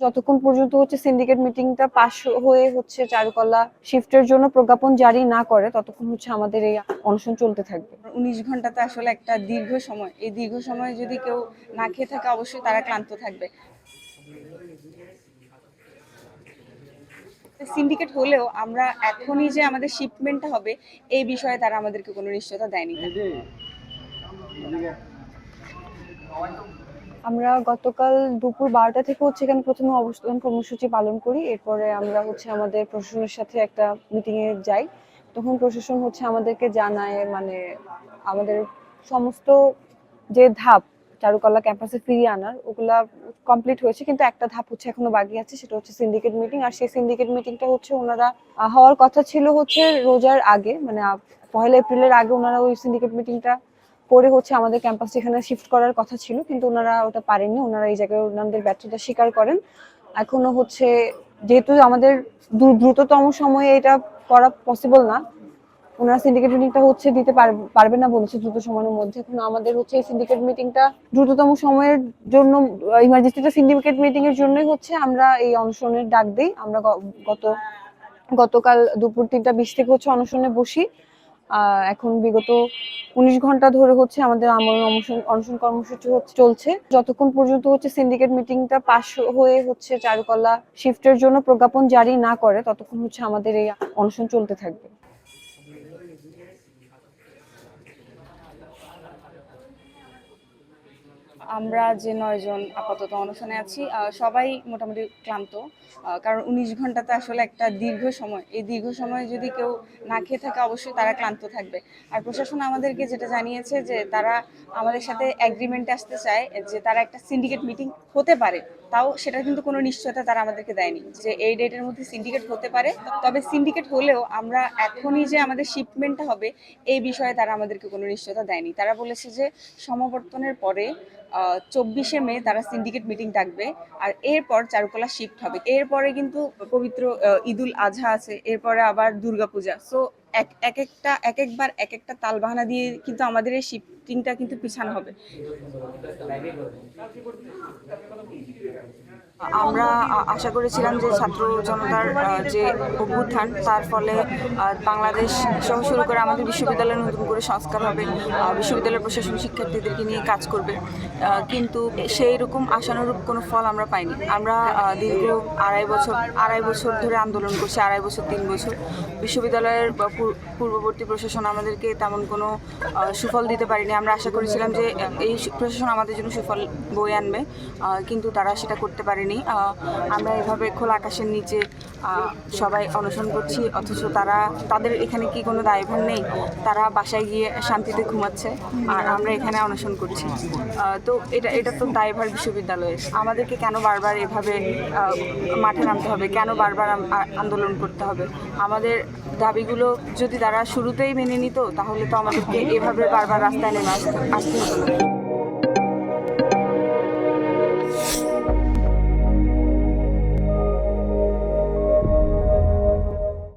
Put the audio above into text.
যতক্ষণ পর্যন্ত সিন্ডিকেট মিটিংটা পাস হয়ে চারুকলা শিফটের জন্য প্রজ্ঞাপন জারি না করে ততক্ষণ আমাদের এই অনশন চলতে থাকবে। 19 ঘন্টা তো আসলে একটা দীর্ঘ সময়। এই দীর্ঘ সময় যদি কেউ না খেয়ে থাকে অবশ্যই তারা ক্লান্ত থাকবে। সিন্ডিকেট হলেও আমরা এখনই যে আমাদের শিপমেন্টটা হবে এই বিষয়ে তারা আমাদেরকে কোনো নিশ্চয়তা দেয়নি। আমরা গতকাল দুপুর 12টা থেকে এখানে প্রথমে অবস্থান কর্মসূচি পালন করি। এরপরে আমরা আমাদের প্রশাসনের সাথে একটা মিটিং এ যাই। তখন প্রশাসন আমাদেরকে জানায় মানে আমাদের সমস্ত যে ধাপ চারুকলা ক্যাম্পাসে ফিরিয়ে আনার ওগুলা কমপ্লিট হয়েছে, কিন্তু একটা ধাপ এখনো বাকি আছে, সেটা সিন্ডিকেট মিটিং। আর সেই সিন্ডিকেট মিটিংটা ওনারা হওয়ার কথা ছিল রোজার আগে, মানে 1 এপ্রিলের আগে ওনারা ওই সিন্ডিকেট মিটিংটা করে আমাদের ক্যাম্পাস এখানে শিফট করার কথা ছিল, কিন্তু ওনারা ওটা পারেননি। ওনারা এই জায়গায় ওনাদের ব্যর্থতা স্বীকার করেন। এখনো যেহেতু আমাদের দ্রুততম সময়ে এটা করা পসিবল না, ওনারা সিন্ডিকেট মিটিংটা দিতে পারবে না বলেছে দ্রুত সময়ের মধ্যে। এখন আমাদের এই সিন্ডিকেট মিটিংটা দ্রুততম সময়ের জন্য, ইমার্জেন্সিটা সিন্ডিকেট মিটিং এর জন্যই আমরা এই অনশনের ডাক দিই। আমরা গতকাল দুপুর 3টা 20 থেকে অনশনে বসি। এখন বিগত 19 ঘন্টা ধরে আমাদের আমরণ অনশন কর্মসূচি চলছে। যতক্ষণ পর্যন্ত সিন্ডিকেট মিটিংটা পাস হয়ে চারুকলা শিফটের জন্য প্রজ্ঞাপন জারি না করে ততক্ষণ আমাদের এই অনশন চলতে থাকবে। আমরা যে 9 জন আপাতত অনশনে আছি সবাই মোটামুটি ক্লান্ত, কারণ 19 ঘন্টাতে আসলে একটা দীর্ঘ সময়। এই দীর্ঘ সময়ে যদি কেউ না খেয়ে থাকে অবশ্যই তারা ক্লান্ত থাকবে। আর প্রশাসন আমাদেরকে যেটা জানিয়েছে যে তারা আমাদের সাথে এগ্রিমেন্টে আসতে চায় যে তারা একটা সিন্ডিকেট মিটিং হতে পারে, তাও সেটা কিন্তু কোনো নিশ্চয়তা তারা আমাদেরকে দেয়নি যে এই ডেটের মধ্যে সিন্ডিকেট হতে পারে। তবে সিন্ডিকেট হলেও আমরা এখনই যে আমাদের শিপমেন্টটা হবে এই বিষয়ে তারা আমাদেরকে কোনো নিশ্চয়তা দেয়নি। তারা বলেছে যে সমাবর্তনের পরে 24শে মে তারা সিন্ডিকেট মিটিং ডাকবে, আর এরপর চারুকলা শিফট হবে। এরপরে কিন্তু পবিত্র ঈদুল আজহা আছে, এরপরে আবার দুর্গাপূজা। সো একবার এক একটা তালবাহানা দিয়ে কিন্তু আমাদের এই শিফটিংটা কিন্তু পিছানো হবে। আমরা আশা করেছিলাম যে ছাত্র জনতার যে অভ্যুত্থান তার ফলে বাংলাদেশ সহ শুরু করে আমাদের বিশ্ববিদ্যালয়ে নতুন করে সংস্কার হবে, বিশ্ববিদ্যালয়ের প্রশাসন শিক্ষার্থীদেরকে নিয়ে কাজ করবে, কিন্তু সেই রকম আশানুরূপ কোনো ফল আমরা পাইনি। আমরা দীর্ঘ আড়াই বছর ধরে আন্দোলন করছি, 2.5 বছর 3 বছর। বিশ্ববিদ্যালয়ের পূর্ববর্তী প্রশাসন আমাদেরকে তেমন কোনো সুফল দিতে পারেনি। আমরা আশা করেছিলাম যে এই প্রশাসন আমাদের জন্য সুফল বয়ে আনবে, কিন্তু তারা সেটা করতে পারেনি। আমরা এভাবে খোলা আকাশের নিচে সবাই অনশন করছি, অথচ তাদের এখানে কি কোনো দায়ভার নেই? তারা বাসায় গিয়ে শান্তিতে ঘুমাচ্ছে আর আমরা এখানে অনশন করছি। তো এটা তো দায়ভার বিশ্ববিদ্যালয়ের। আমাদেরকে কেন বারবার এভাবে মাঠে নামতে হবে? কেন বারবার আন্দোলন করতে হবে? আমাদের দাবিগুলো যদি তারা শুরুতেই মেনে নিত তাহলে তো আমাদেরকে এভাবে বারবার রাস্তায় নেমে আসতে হতো না।